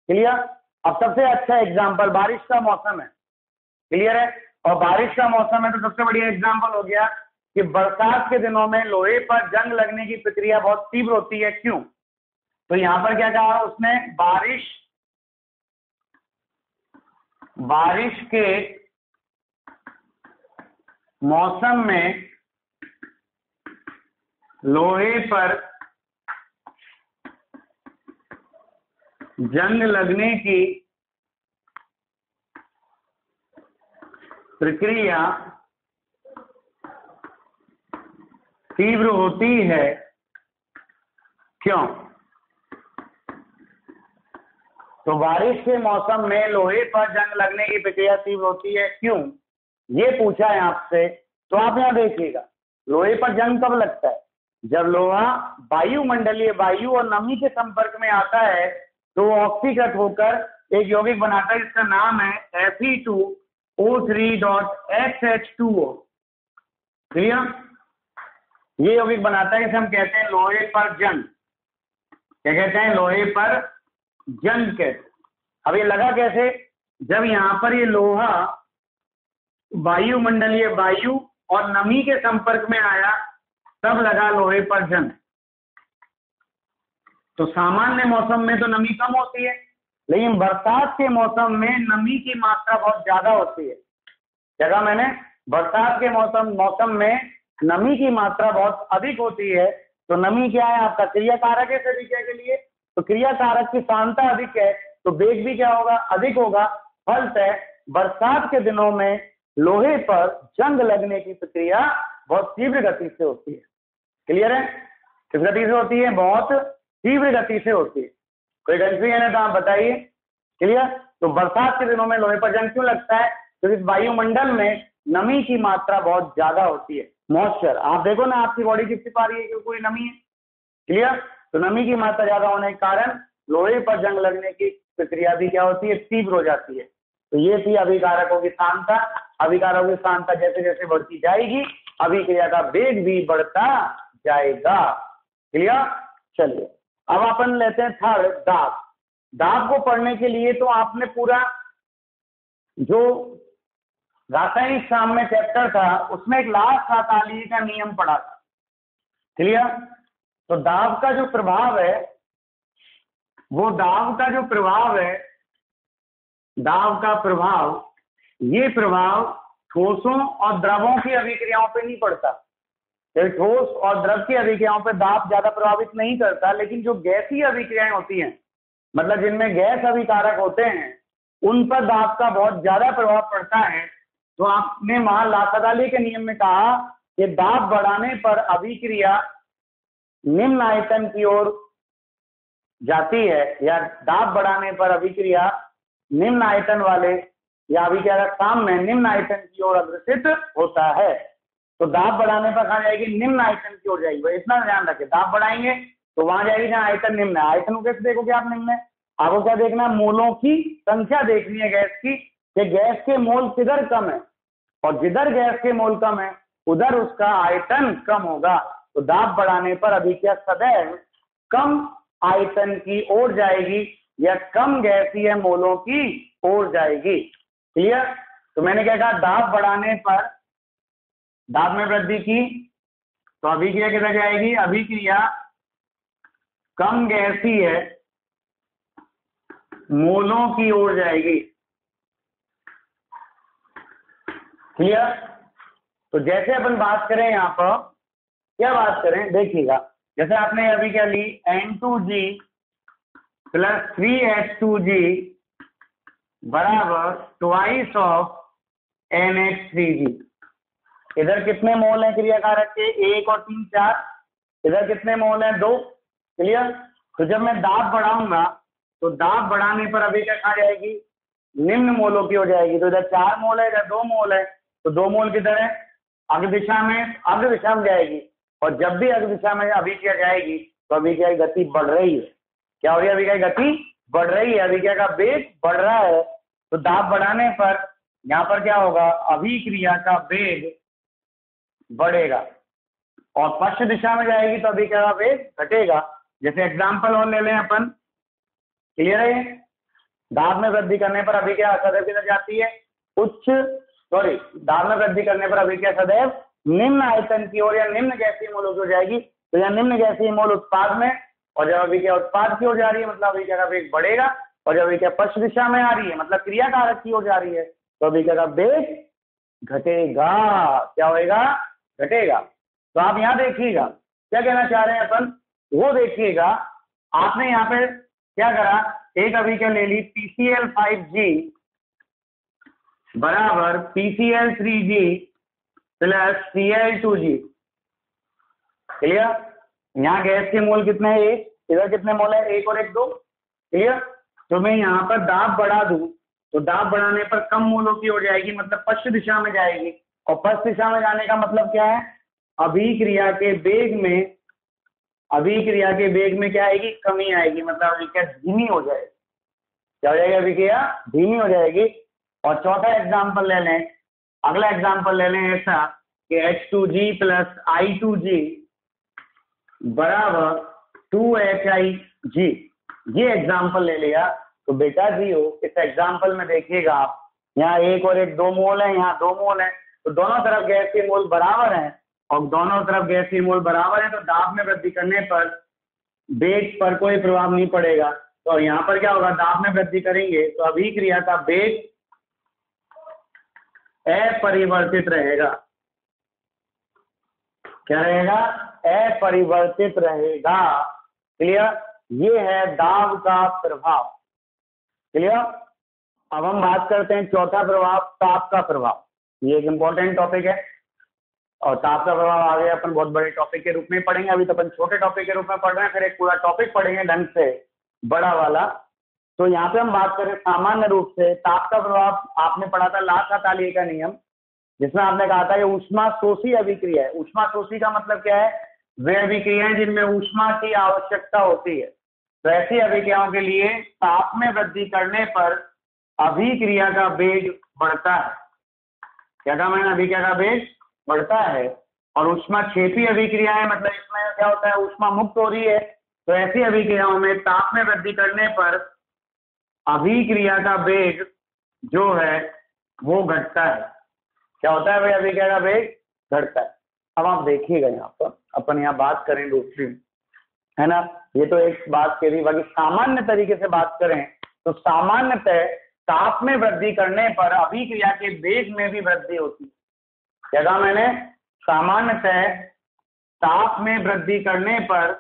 क्लियर? अब सबसे अच्छा एग्जांपल बारिश का मौसम है। क्लियर है? और बारिश का मौसम है तो सबसे बढ़िया एग्जांपल हो गया कि बरसात के दिनों में लोहे पर जंग लगने की प्रक्रिया बहुत तीव्र होती है। क्यों? तो यहां पर क्या कहा उसने, बारिश के मौसम में लोहे पर जंग लगने की प्रक्रिया तीव्र होती है। क्यों? तो बारिश के मौसम में लोहे पर जंग लगने की प्रक्रिया तीव्र होती है। क्यों? ये पूछा है आपसे। तो आप यहां देखिएगा, लोहे पर जंग कब लगता है? जब लोहा वायुमंडलीय वायु और नमी के संपर्क में आता है तो वो ऑक्सीकृत होकर एक यौगिक बनाता है जिसका नाम है Fe2O3.HH2O। क्लियर? ये यौगिक बनाता है जिसे हम कहते हैं लोहे पर जंग। क्या कहते हैं? लोहे पर जंग कहते हैं। अब ये लगा कैसे, जब यहाँ पर ये लोहा वायुमंडलीय वायु और नमी के संपर्क में आया तब लगा लोहे पर जंग। तो सामान्य मौसम में तो नमी कम होती है, लेकिन बरसात के मौसम में नमी की मात्रा बहुत ज्यादा होती है। जगह मैंने बरसात के मौसम में नमी की मात्रा बहुत अधिक होती है। तो नमी क्या है आपका क्रिया कारक है सभी के लिए, तो क्रिया कारक की सांद्रता अधिक है तो वेग भी क्या होगा, अधिक होगा। फलतः बरसात के दिनों में लोहे पर जंग लगने की प्रक्रिया बहुत तीव्र गति से होती है। क्लियर है, किस गति से होती है, बहुत तीव्र गति से होती है। कोई कंफ्यूजन है तो आप बताइए। क्लियर, तो बरसात के दिनों में लोहे पर जंग क्यों लगता है, क्योंकि तो वायुमंडल में नमी की मात्रा बहुत ज्यादा होती है। मॉइस्चर, आप देखो ना आपकी बॉडी कितनी पा रही है कि पूरी नमी है। क्लियर, तो नमी की मात्रा ज्यादा होने के कारण लोहे पर जंग लगने की प्रक्रिया भी क्या होती है, तीव्र हो जाती है। तो ये थी अभिकारकों की सांद्रता। अभिकारकों की सांद्रता जैसे जैसे बढ़ती जाएगी अभिक्रिया का वेग भी बढ़ता जाएगा। क्लियर, चलिए अब अपन लेते हैं थर्ड, दाब। दाब को पढ़ने के लिए तो आपने पूरा जो रासायनिक शास्त्र में चैप्टर था उसमें एक लास्ट सातालीय का नियम पढ़ा था। क्लियर, तो दाब का जो प्रभाव है वो दाब का जो प्रभाव है, दाब का प्रभाव, ये प्रभाव ठोसों और द्रवों की अभिक्रियाओं पे नहीं पड़ता। ठोस और द्रव की अभिक्रियाओं पे दाब ज्यादा प्रभावित नहीं करता, लेकिन जो गैसीय अभिक्रियाएं होती हैं, मतलब जिनमें गैस अभिकारक होते हैं, उन पर दाब का बहुत ज्यादा प्रभाव पड़ता है। तो आपने वहां लासादाली के नियम में कहा कि दाब बढ़ाने पर अभिक्रिया निम्न आयतन की ओर जाती है, या दाब बढ़ाने पर अभिक्रिया निम्न आयतन वाले या अभिक्रिया का काम में निम्न आयतन की ओर अग्रसित होता है। तो दाब बढ़ाने पर कहा जाएगी निम्न आयतन की ओर जाएगी। इतना ध्यान रखें, दाब बढ़ाएंगे तो वहां जाएगी जहां आयतन निम्न है। आयतन को कैसे देखोगे आप निम्न है, आपको क्या देखना है, मोलों की संख्या देखनी है गैस की, कि गैस के मोल किधर कम है, और जिधर गैस के मोल कम है उधर उसका आयतन कम होगा। तो दाब बढ़ाने पर अभिक्रिया सदैव कम आयतन की ओर जाएगी या कम गैसीय मोलों की ओर जाएगी। क्लियर, तो मैंने क्या कहा, दाब बढ़ाने पर दाब में वृद्धि की तो अभिक्रिया किधर जाएगी, अभिक्रिया कम गैसीय मोलों की ओर जाएगी। क्लियर, तो जैसे अपन बात करें यहाँ पर, क्या बात करें देखिएगा, जैसे आपने अभी क्या ली, N2G प्लस 3H2G बराबर ट्वाइस ऑफ NH3G। इधर कितने मोल हैं क्रियाकारक के, 1 और 3 4। इधर कितने मोल हैं, 2। क्लियर, तो जब मैं दाब बढ़ाऊंगा तो दाब बढ़ाने पर अभी क्या कहा जाएगी, निम्न मोलों की हो जाएगी। तो इधर 4 मोल है, इधर 2 मोल है, तो 2 मोल किधर है, अग्र दिशा में, अग्र दिशा में जाएगी। और जब भी अग्र दिशा में अभिक्रिया जाएगी तो अभिक्रिया की गति बढ़ रही है। क्या हो रही है, अभिक्रिया की गति बढ़ रही है, अभिक्रिया का वेग बढ़ रहा है। तो दाब बढ़ाने पर यहाँ पर क्या होगा, अभिक्रिया का वेग बढ़ेगा, और पश्चिम दिशा में जाएगी तो अभिक्रिया का वेग घटेगा। जैसे एग्जाम्पल और ले लें अपन। क्लियर है, दाब में वृद्धि करने पर अभिक्रिया सदैव किधर जाती है, दाब में वृद्धि करने पर अभिक्रिया सदैव निम्न आयतन की ओर या निम्न गैसीय मोल की ओर जाएगी। तो यहाँ निम्न गैसीय मोल उत्पाद में, और जब अभिक्रिया उत्पाद की ओर जा रही है मतलब अभिक्रिया का वेग बढ़ेगा, और जब अभिक्रिया पश्चिम दिशा में आ रही है मतलब क्रिया कारक की ओर जा रही है तो अभिक्रिया का वेग घटेगा। क्या होएगा, घटेगा। तो आप यहाँ देखिएगा क्या कहना चाह रहे हैं अपन, वो देखिएगा। आपने यहाँ पे क्या करा, एक अभिक्रिया ले ली PCl5G बराबर PCl3G प्लस Cl2G। क्लियर, यहाँ गैस के मोल कितने हैं, 1, इधर कितने मोल है, 1 और 1 2। क्लियर, तो मैं यहाँ पर दाब बढ़ा दूं तो दाब बढ़ाने पर कम मोलों की ओर जाएगी, मतलब पश्चिम दिशा में जाएगी। और पश्चिम दिशा में जाने का मतलब क्या है, अभिक्रिया के वेग में, अभिक्रिया के वेग में क्या आएगी, कमी आएगी, मतलब अभिक्रिया धीमी हो जाएगी। क्या हो जाएगी, अभिक्रिया धीमी हो जाएगी। और चौथा एग्जाम्पल ले लें, अगला एग्जाम्पल ले लें ऐसा कि H2G प्लस I2G बराबर 2HIG। ये एग्जाम्पल ले लिया तो बेटा जी इस एग्जाम्पल में देखिएगा आप, यहाँ 1 और 1 2 मोल है, यहाँ 2 मोल है, तो दोनों तरफ गैसीय मोल बराबर है और दोनों तरफ गैसीय मोल बराबर है, तो दाब में वृद्धि करने पर वेग पर कोई प्रभाव नहीं पड़ेगा। तो यहाँ पर क्या होगा, दाब में वृद्धि करेंगे तो अभिक्रिया का वेग अपरिवर्तित रहेगा। क्या रहेगा, अपरिवर्तित रहेगा। क्लियर, ये है दाब का प्रभाव। क्लियर। अब हम बात करते हैं चौथा प्रभाव, ताप का प्रभाव। ये एक इंपॉर्टेंट टॉपिक है और ताप का प्रभाव आगे अपन बहुत बड़े टॉपिक के रूप में पढ़ेंगे। अभी तो अपन छोटे टॉपिक के रूप में पढ़ रहे हैं, फिर एक पूरा टॉपिक पढ़ेंगे ढंग से, बड़ा वाला। तो यहाँ पे हम बात करें सामान्य रूप से ताप का प्रभाव, आपने पढ़ा था ला-था-तालिये का नियम, जिसमें आपने कहा था ये ऊष्माशोषी अभिक्रिया है। ऊष्माशोषी का मतलब क्या है, वे अभिक्रियाएं जिनमें ऊष्मा की आवश्यकता होती है। तो ऐसी अभिक्रियाओं के लिए ताप में वृद्धि करने पर अभिक्रिया का वेग बढ़ता है। क्या कहा मैंने, अभिक्रिया का वेग बढ़ता है। और ऊष्माक्षेपी अभिक्रियाएं, मतलब इसमें क्या होता है, ऊष्मा मुक्त हो रही है, तो ऐसी अभिक्रियाओं में ताप में वृद्धि करने पर अभिक्रिया का वेग जो है वो घटता है। क्या होता है भाई, अभिक्रिया का वेग घटता है। अब आप देखिएगा यहाँ पर अपन यहाँ बात करें दूसरी, है ना, ये तो एक बात कह दी। बाकी सामान्य तरीके से बात करें तो सामान्यतः ताप में वृद्धि करने पर अभिक्रिया के वेग में भी वृद्धि होती है। क्या कहा मैंने, सामान्यतः ताप में वृद्धि करने पर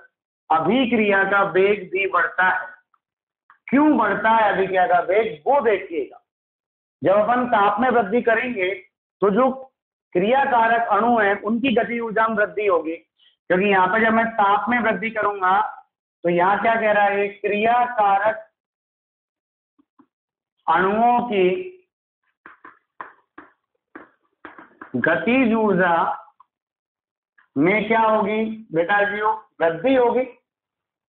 अभिक्रिया का वेग भी बढ़ता है। क्यों बढ़ता है अभिक्रिया का वेग, वो देखिएगा। जब अपन ताप में वृद्धि करेंगे तो जो क्रियाकारक अणु हैं उनकी गति ऊर्जा में वृद्धि होगी, क्योंकि यहाँ पर जब मैं ताप में वृद्धि करूंगा तो यहाँ क्या कह रहा है, क्रियाकारक अणुओं की गतिज ऊर्जा में क्या होगी बेटा जी, वृद्धि होगी।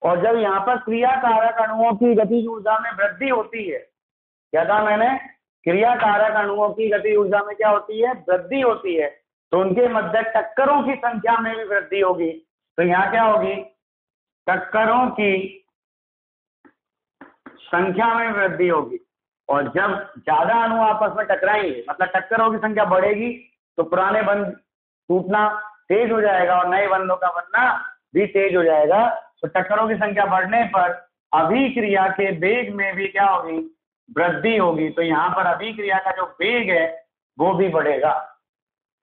और जब यहाँ पर क्रियाकारक अणुओं की गतिज ऊर्जा में वृद्धि होती है, क्या कहा मैंने, क्रियाकारक अणुओं की गतिज ऊर्जा में क्या होती है, वृद्धि होती है, तो उनके मध्य टक्करों की संख्या में भी वृद्धि होगी। तो यहाँ क्या होगी, टक्करों की संख्या में वृद्धि होगी। और जब ज्यादा अणु आपस में टकराएंगे, मतलब टक्करों की संख्या बढ़ेगी, तो पुराने बंध टूटना तेज हो जाएगा और नए बंधों का बनना भी तेज हो जाएगा। तो टक्करों की संख्या बढ़ने पर अभिक्रिया के वेग में भी क्या होगी, वृद्धि होगी। तो यहाँ पर अभिक्रिया का जो वेग है वो भी बढ़ेगा।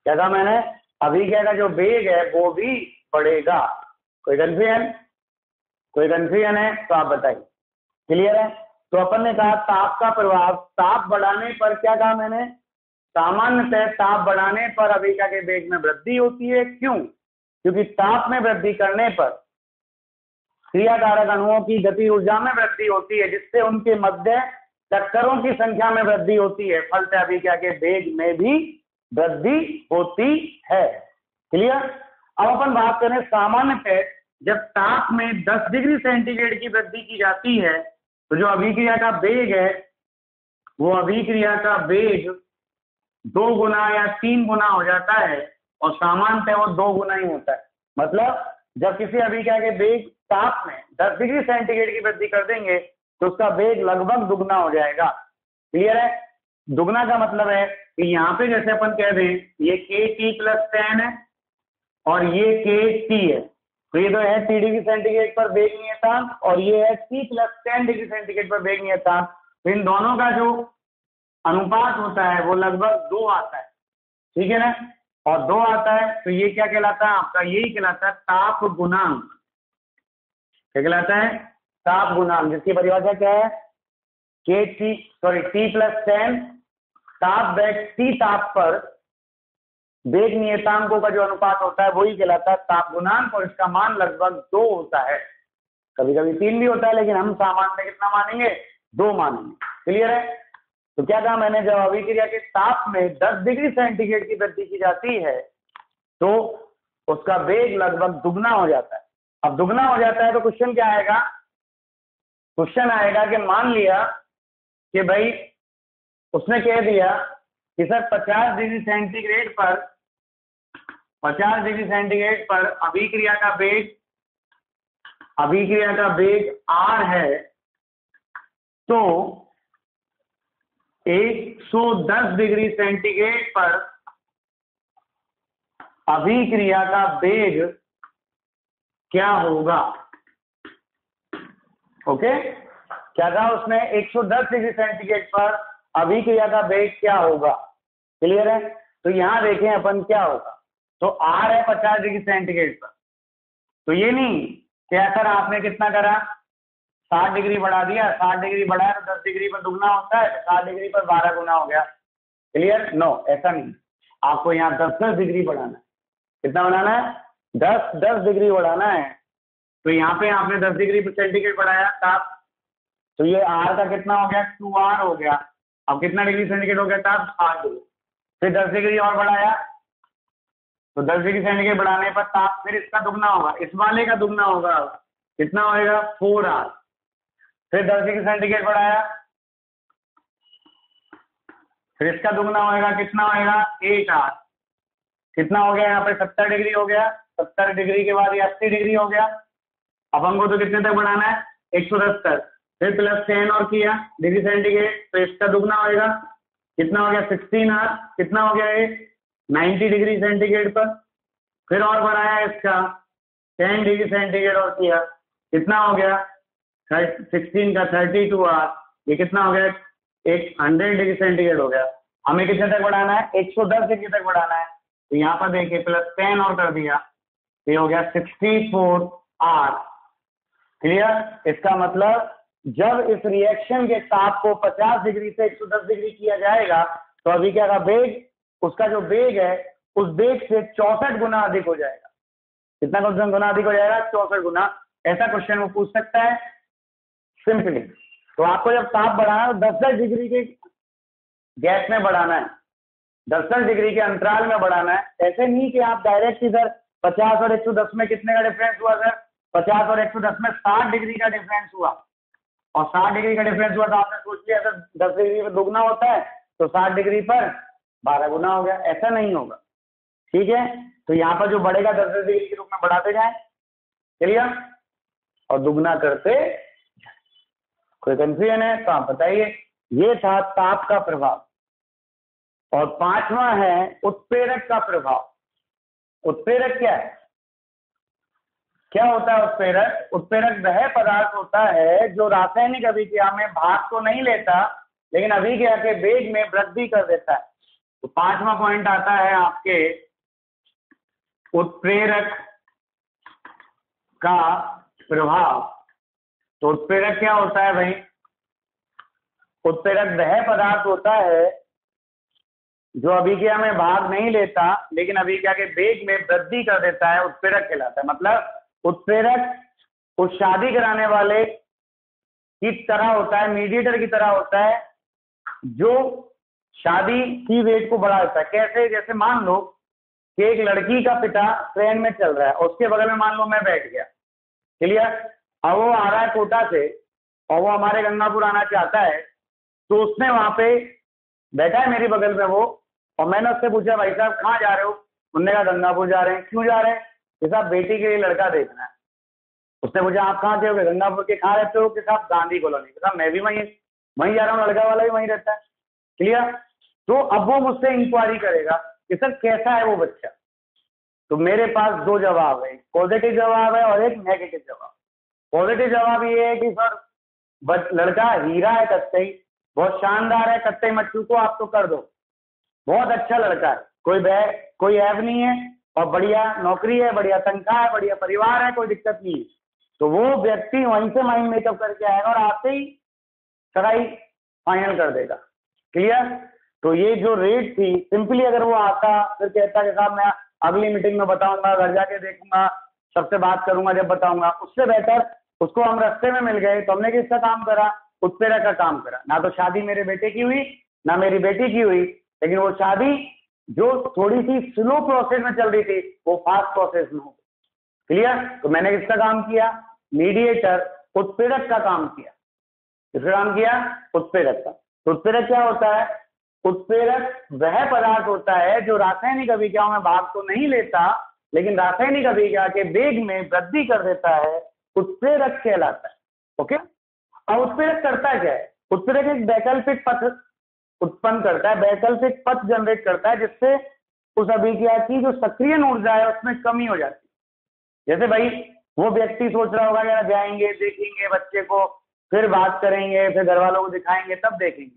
क्या कहा मैंने, अभिक्रिया का जो वेग है वो भी बढ़ेगा। कोई कंफ्यूजन है तो आप बताइए, क्लियर है। तो अपन ने कहा ताप का प्रभाव, ताप बढ़ाने पर, क्या कहा मैंने, सामान्यतः ताप बढ़ाने पर अभिक्रिया के वेग में वृद्धि होती है। क्यों, क्योंकि ताप में वृद्धि करने पर क्रियाकारक अणुओं की गति ऊर्जा में वृद्धि होती है, जिससे उनके मध्य टक्करों की संख्या में वृद्धि होती है। फलतः अभिक्रिया के वेग में भी वृद्धि होती है। क्लियर। अब अपन बात करें सामान्यतः जब ताप में 10 डिग्री सेंटीग्रेड की वृद्धि की जाती है तो जो अभिक्रिया का वेग है वो अभिक्रिया का वेग 2 गुना या 3 गुना हो जाता है, और सामान्यतः वो 2 गुना ही होता है। मतलब जब किसी अभिक्रिया के वेग ताप में 10 डिग्री सेंटीग्रेड की वृद्धि कर देंगे तो उसका वेग लगभग दुगना हो जाएगा। क्लियर है। दुगना का मतलब है कि यहाँ पे जैसे अपन कह दें ये KT+10 है और ये KT है, तो ये तो है T डिग्री सेंटीग्रेड पर वेग नियतांक और ये है T+10 डिग्री सेंटीग्रेड पर वेग नियतांक। तो इन दोनों का जो अनुपात होता है वो लगभग 2 आता है। ठीक है ना, और 2 आता है तो ये क्या कहलाता है आपका, यही कहलाता है ताप गुणांक। क्या कहलाता है, ताप गुणांक, जिसकी परिभाषा क्या है, T+10 ताप बैग T ताप पर वेग नियतांकों का जो अनुपात होता है वही कहलाता है ताप गुणांक, और इसका मान लगभग 2 होता है। कभी कभी 3 भी होता है, लेकिन हम सामान्य कितना मानेंगे, 2 मानेंगे। क्लियर है। तो क्या कहा मैंने, जब अभिक्रिया के ताप में 10 डिग्री सेंटीग्रेड की वृद्धि की जाती है तो उसका वेग लगभग दुगना हो जाता है। अब दुगना हो जाता है तो क्वेश्चन क्या आएगा, क्वेश्चन आएगा कि मान लिया कि भाई उसने कह दिया कि सर 50 डिग्री सेंटीग्रेड पर अभिक्रिया का वेग R है, तो 110 डिग्री सेंटीग्रेड पर अभिक्रिया का वेग क्या होगा? ओके, क्या कहा उसने? 110 डिग्री सेंटीग्रेड पर अभिक्रिया का वेग क्या होगा? क्लियर है? तो यहां देखें अपन क्या होगा। तो आर है 50 डिग्री सेंटीग्रेड पर, तो ये नहीं क्या सर आपने कितना करा 60 डिग्री बढ़ा दिया, 60 डिग्री बढ़ाया तो 10 डिग्री पर दुगना होता है, 60 डिग्री पर 12 गुना हो गया। क्लियर? नो, ऐसा नहीं, आपको यहाँ 10 डिग्री बढ़ाना है। कितना बढ़ाना है? 10 डिग्री बढ़ाना है। तो यहाँ पे आपने 10 डिग्री सेंटीग्रेड बढ़ाया ताप, तो ये आर का कितना हो गया? 2R हो गया। अब कितना डिग्री सेंटीग्रेड हो गया ताप? 60 डिग्री। फिर 10 डिग्री और बढ़ाया, तो 10 डिग्री सेंटीग्रेड बढ़ाने पर ताप फिर इसका दुगना होगा, इस वाले का दुगना होगा। कितना होएगा? 4R। फिर 10 डिग्री सेंटीग्रेड बढ़ाया, फिर इसका दुगना होएगा, कितना होएगा? 8R। कितना हो गया यहाँ पे? 70 डिग्री हो गया। 70 डिग्री के बाद ये 80 डिग्री हो गया। अब हमको तो कितने तक बढ़ाना है? 110 तक। फिर प्लस 10 और किया डिग्री सेंटीग्रेड, तो इसका दुगना होएगा, कितना हो गया? 16R। कितना हो गया ये? 90 डिग्री सेंटीग्रेड पर। फिर और बढ़ाया इसका 10 डिग्री सेंटीग्रेड और किया, कितना हो गया? 16 का 32R। ये कितना हो गया? 100 डिग्री सेंटीग्रेड हो गया। हमें कितने तक बढ़ाना है? 110 डिग्री तक बढ़ाना है। तो यहाँ पर देखिए प्लस 10 और कर दिया, ये हो गया 64R। क्लियर? इसका मतलब जब इस रिएक्शन के ताप को 50 डिग्री से 110 डिग्री किया जाएगा तो अभी क्या का वेग, उसका जो वेग है उस वेग से 64 गुना अधिक हो जाएगा। कितना गुना अधिक हो जाएगा? 64 गुना। ऐसा क्वेश्चन वो पूछ सकता है सिंपली। तो आपको जब ताप बढ़ाना है 10 डिग्री के गैस में बढ़ाना है, 10 डिग्री के अंतराल में बढ़ाना है। ऐसे नहीं कि आप डायरेक्ट इधर 50 और 110 में कितने का डिफरेंस हुआ सर? 50 और 110 में 60 डिग्री का डिफरेंस हुआ, और 60 डिग्री का डिफरेंस हुआ तो आपने सोच लिया सर 10 डिग्री पर दुगना होता है तो 60 डिग्री पर 12 गुना हो गया। ऐसा नहीं होगा, ठीक है? तो यहाँ पर जो बढ़ेगा 10 डिग्री के रूप में बढ़ाते जाए। क्लियर? और दुगना करते। कोई कंफ्यूजन है तो आप बताइए। ये था ताप का प्रभाव। और पांचवा है उत्प्रेरक का प्रभाव। उत्प्रेरक क्या है? क्या होता है उत्प्रेरक? उत्प्रेरक वह पदार्थ होता है जो रासायनिक अभिक्रिया में भाग तो नहीं लेता लेकिन अभिक्रिया के वेग में वृद्धि कर देता है। तो पांचवा पॉइंट आता है आपके उत्प्रेरक का प्रभाव। तो उत्प्रेरक क्या होता है भाई? उत्प्रेरक वह पदार्थ होता है जो अभिक्रिया में भाग नहीं लेता लेकिन अभिक्रिया के वेग में वृद्धि कर देता है, उत्प्रेरक कहलाता है। मतलब उत्प्रेरक उस शादी कराने वाले की तरह होता है, मीडिएटर की तरह होता है जो शादी की वेग को बढ़ा देता है। कैसे? जैसे मान लो कि एक लड़की का पिता ट्रेन में चल रहा है, उसके बगल में मान लो मैं बैठ गया। क्लियर? अब वो आ रहा है कोटा से और वो हमारे गंगापुर आना चाहता है, तो उसने वहां पे बैठा है मेरे बगल में वो, और मैंने उससे पूछा भाई साहब कहाँ जा रहे हो? उन्होंने कहा गंगापुर जा रहे हैं। क्यों जा रहे हैं? कि साहब बेटी के लिए लड़का देखना है। उसने पूछा आप कहाँ के हो? गंगापुर के। कहाँ रहते हो? कि साहब गांधी कॉलोनी। साहब मैं भी वहीं जा रहा हूँ, लड़का वाला भी वहीं रहता है। क्लियर? तो अब वो मुझसे इंक्वायरी करेगा कि सर कैसा है वो बच्चा। तो मेरे पास दो जवाब है, पॉजिटिव जवाब है और एक नेगेटिव जवाब। पॉजिटिव जवाब ये है कि सर लड़का हीरा है, कत्तई बहुत शानदार है, कत्तई मच्छू को आप तो कर दो, बहुत अच्छा लड़का है, कोई ऐब नहीं है, और बढ़िया नौकरी है, बढ़िया तनख्वाह है, बढ़िया परिवार है, कोई दिक्कत नहीं है। तो वो व्यक्ति वहीं से माइंड मेकअप करके आएगा और आते ही सगाई फाइनल कर देगा। क्लियर? तो ये जो रेट थी, सिंपली अगर वो आता फिर कहता कि साहब मैं अगली मीटिंग में बताऊंगा, घर जाके देखूंगा, सबसे बात करूंगा जब बताऊंगा, उससे बेहतर उसको हम रास्ते में मिल गए तो हमने किसका काम करा? उत्प्रेरक का काम करा। ना तो शादी मेरे बेटे की हुई ना मेरी बेटी की हुई, लेकिन वो शादी जो थोड़ी सी स्लो प्रोसेस में चल रही थी वो फास्ट प्रोसेस में हो गई। क्लियर? तो मैंने किसका काम किया? मीडिएटर, उत्प्रेरक का काम किया। किसका काम किया? उत्प्रेरक का। तो उत्प्रेरक क्या होता है? उत्प्रेरक वह पदार्थ होता है जो रासायनिक अभिक्रियाओं में भाग तो नहीं लेता लेकिन रासायनिक अभिक्रिया के वेग में वृद्धि कर देता है, उत्प्रेरक कहलाता है। ओके? अब उत्प्रेरक करता क्या है? उत्प्रेरक एक वैकल्पिक पथ उत्पन्न करता है, वैकल्पिक पथ जनरेट करता है, जिससे उस अभिक्रिया की जो सक्रिय ऊर्जा है उसमें कमी हो जाती है। जैसे भाई वो व्यक्ति सोच रहा होगा यार जाएंगे देखेंगे बच्चे को, फिर बात करेंगे, फिर घर वालों को दिखाएंगे, तब देखेंगे,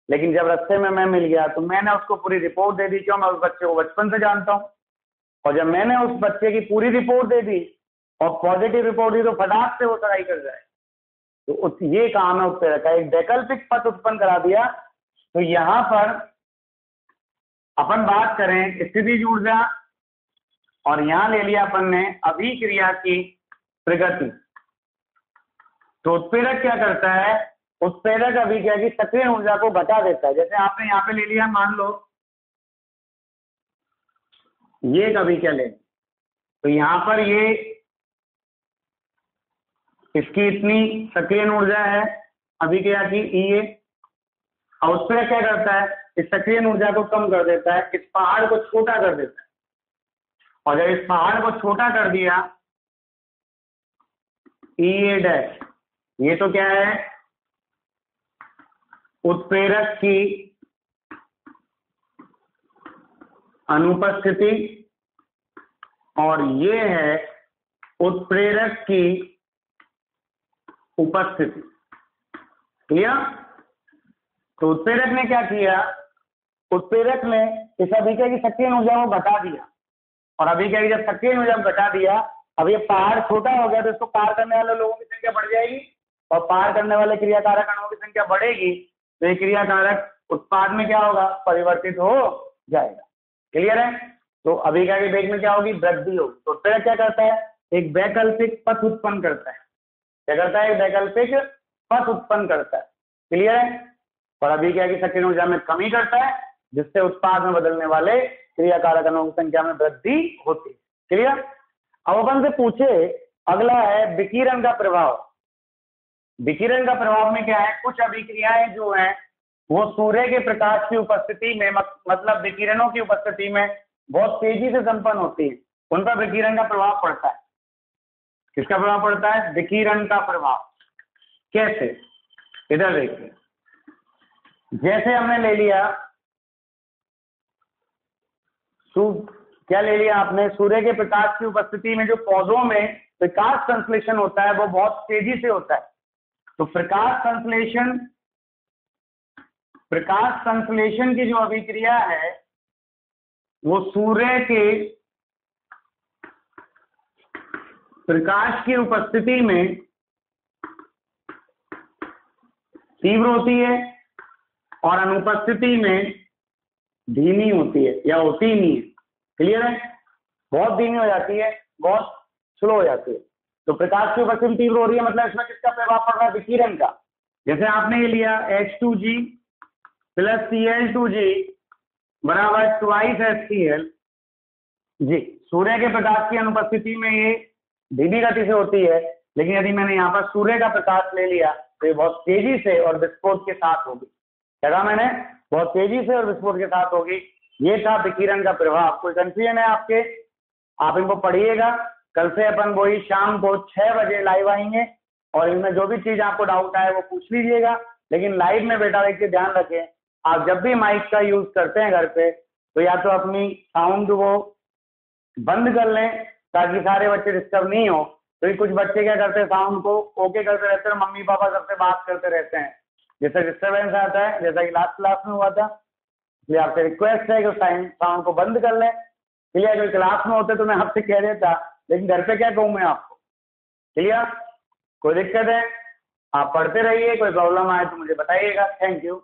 लेकिन जब रास्ते में मैं मिल गया तो मैंने उसको पूरी रिपोर्ट दे दी। क्यों? मैं उस बच्चे को बचपन से जानता हूँ, और जब मैंने उस बच्चे की पूरी रिपोर्ट दे दी और पॉजिटिव रिपोर्ट दी तो फटाक से वो सगाई कर जाए। तो ये काम है उत्प्रेरक का, एक वैकल्पिक पथ उत्पन्न करा दिया। तो यहां पर अपन बात करें स्थितिज ऊर्जा, और यहां ले लिया अपन ने अभिक्रिया की प्रगति। तो उत्प्रेरक क्या करता है? उत्प्रेरक अभिक्रिया की सक्रिय ऊर्जा को घटा देता है। जैसे आपने यहाँ पे ले लिया, मान लो ये एक अभिक्रिया ले, तो यहाँ पर ये इसकी इतनी सक्रिय ऊर्जा है अभिक्रिया की EA, और उत्प्रेरक क्या करता है? इस सक्रिय ऊर्जा को कम कर देता है, इस पहाड़ को छोटा कर देता है, और जब इस पहाड़ को छोटा कर दिया EA डैश, ये तो क्या है? उत्प्रेरक की अनुपस्थिति, और ये है उत्प्रेरक की उपस्थिति। क्लियर? तो उत्प्रेरक ने क्या किया? उत्प्रेरक ने इस अभिक्रिया की सक्रिय ऊर्जा को घटा दिया, और अभिक्रिया की जब सक्रिय ऊर्जा को घटा दिया, अब ये पहाड़ छोटा हो गया तो इसको पार करने वाले लोगों की संख्या बढ़ जाएगी, और पार करने वाले क्रियाकारक अणुओं की संख्या बढ़ेगी, तो ये क्रियाकारक उत्पाद में क्या होगा? परिवर्तित हो जाएगा। क्लियर है? तो अभिक्रिया के वेग में क्या होगी? वृद्धि होगी। तो उत्प्रेरक क्या करता है? एक वैकल्पिक पथ उत्पन्न करता है। क्या करता है? एक वैकल्पिक पथ उत्पन्न करता है। क्लियर है? और अभिक्रिया की सक्रिय ऊर्जा में कमी करता है, जिससे उत्पाद में बदलने वाले क्रियाकारक अणुओं की संख्या में वृद्धि होती है। क्लियर? अब अपन से पूछे, अगला है विकिरण का प्रभाव। विकिरण का प्रभाव में क्या है? कुछ अभिक्रियाएं जो हैं वो सूर्य के प्रकाश की उपस्थिति में, मतलब विकिरणों की उपस्थिति में बहुत तेजी से संपन्न होती है, उन पर विकिरण का प्रभाव पड़ता है। किसका प्रभाव पड़ता है? विकिरण का प्रभाव। कैसे? इधर देखिए, जैसे हमने ले लिया क्या ले लिया आपने? सूर्य के प्रकाश की उपस्थिति में जो पौधों में प्रकाश संश्लेषण होता है वो बहुत तेजी से होता है। तो प्रकाश संश्लेषण की जो अभिक्रिया है वो सूर्य के प्रकाश की उपस्थिति में तीव्र होती है, और अनुपस्थिति में धीमी होती है, या होती नहीं है। क्लियर है? बहुत धीमी हो जाती है, बहुत स्लो हो जाती है। तो प्रकाश की उपस्थिति में तीव्र हो रही है, मतलब इसमें किसका प्रभाव पड़ रहा है? विकिरण का। जैसे आपने ये लिया H2G प्लस Cl2G बराबर 2HCl जी। सूर्य के प्रकाश की अनुपस्थिति में ये धीमी गति से होती है, लेकिन यदि मैंने यहाँ पर सूर्य का प्रकाश ले लिया तो ये बहुत तेजी से और विस्फोट के साथ होगी। क्या कहा मैंने? बहुत तेजी से और विस्फोट के साथ होगी। ये था विकिरण का प्रभाव। कोई कंफ्यूजन है आपके? आप इनको पढ़िएगा। कल से अपन वही शाम को 6 बजे लाइव आएंगे, और इनमें जो भी चीज आपको डाउट आए वो पूछ लीजिएगा। लेकिन लाइव में बेटा देखिए ध्यान रखें, आप जब भी माइक का यूज करते हैं घर पे, तो या तो अपनी साउंड को बंद कर लें ताकि सारे बच्चे डिस्टर्ब नहीं हो। तो कुछ बच्चे क्या करते हैं, साउंड को ओके करते रहते हैं, मम्मी पापा सबसे बात करते रहते हैं, जिससे डिस्टर्बेंस आता है, जैसा कि लास्ट क्लास में हुआ था। इसलिए आपसे रिक्वेस्ट है कि साउंड को बंद कर लें। इसलिए अगर क्लास में होते तो मैं आपसे कह देता, लेकिन घर पे क्या कहूँ मैं आपको। क्लियर? कोई दिक्कत है? आप पढ़ते रहिए, कोई प्रॉब्लम आए तो मुझे बताइएगा। Thank you.